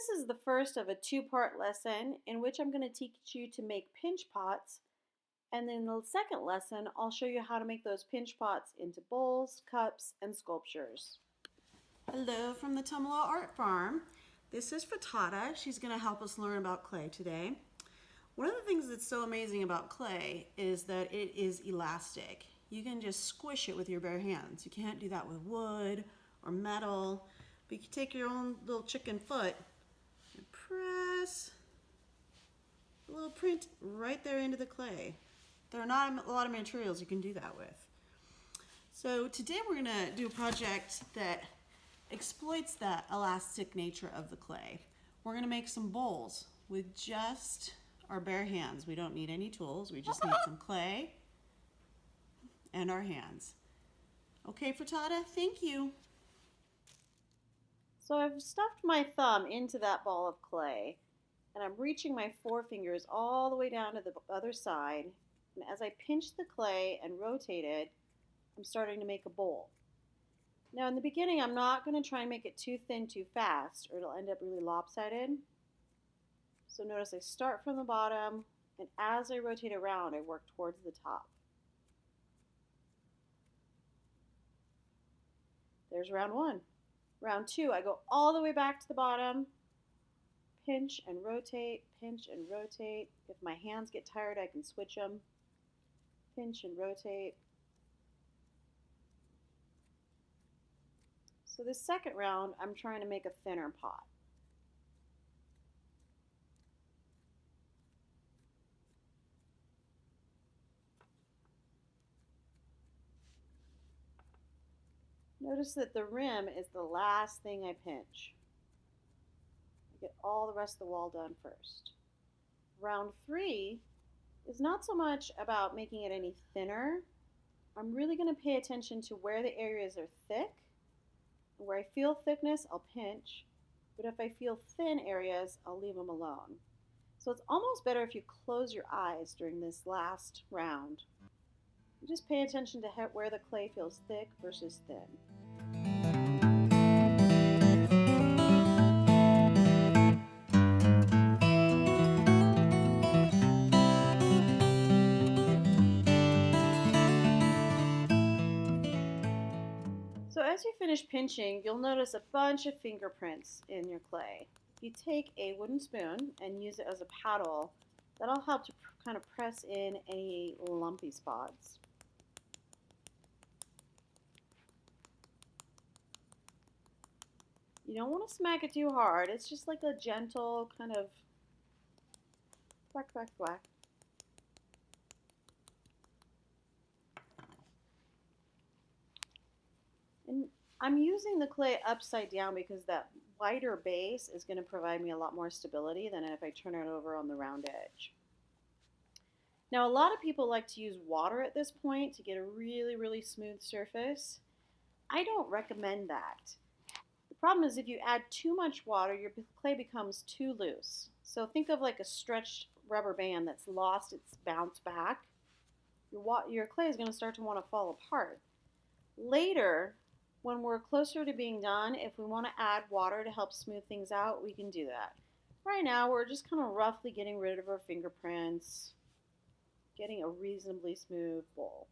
This is the first of a two-part lesson in which I'm going to teach you to make pinch pots. And then the second lesson, I'll show you how to make those pinch pots into bowls, cups, and sculptures. Hello from the Tumalo Art Farm. This is Frittata. She's going to help us learn about clay today. One of the things that's so amazing about clay is that it is elastic. You can just squish it with your bare hands. You can't do that with wood or metal. But you can take your own little chicken foot and press a little print right there into the clay. There are not a lot of materials you can do that with. So today we're going to do a project that exploits the elastic nature of the clay. We're going to make some bowls with just our bare hands. We don't need any tools. We just need some clay and our hands. Okay, Frittata, thank you. So I've stuffed my thumb into that ball of clay, and I'm reaching my forefingers all the way down to the other side. And as I pinch the clay and rotate it, I'm starting to make a bowl. Now in the beginning, I'm not going to try and make it too thin too fast, or it'll end up really lopsided. So notice I start from the bottom, and as I rotate around, I work towards the top. There's round one. Round two, I go all the way back to the bottom, pinch and rotate, pinch and rotate. If my hands get tired, I can switch them. Pinch and rotate. So this second round, I'm trying to make a thinner pot. Notice that the rim is the last thing I pinch. I get all the rest of the wall done first. Round three is not so much about making it any thinner. I'm really going to pay attention to where the areas are thick. Where I feel thickness, I'll pinch. But if I feel thin areas, I'll leave them alone. So it's almost better if you close your eyes during this last round. You just pay attention to where the clay feels thick versus thin. So as you finish pinching, you'll notice a bunch of fingerprints in your clay. If you take a wooden spoon and use it as a paddle, that'll help to kind of press in any lumpy spots. You don't want to smack it too hard. It's just like a gentle kind of whack, whack, whack. And I'm using the clay upside down because that wider base is going to provide me a lot more stability than if I turn it over on the round edge. Now, a lot of people like to use water at this point to get a really, really smooth surface. I don't recommend that. The problem is if you add too much water, your clay becomes too loose. So think of like a stretched rubber band that's lost its bounce back. Your clay is going to start to want to fall apart. Later, when we're closer to being done, if we want to add water to help smooth things out, we can do that. Right now, we're just kind of roughly getting rid of our fingerprints, getting a reasonably smooth bowl.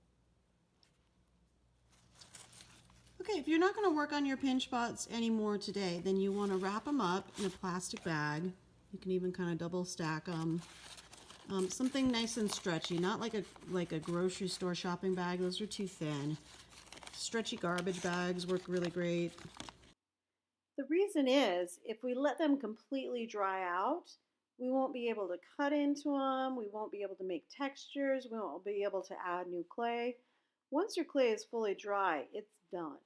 Okay, if you're not going to work on your pinch pots anymore today, then you want to wrap them up in a plastic bag. You can even kind of double stack them. Something nice and stretchy, not like a grocery store shopping bag. Those are too thin. Stretchy garbage bags work really great. The reason is if we let them completely dry out, we won't be able to cut into them, we won't be able to make textures, we won't be able to add new clay. Once your clay is fully dry, it's done.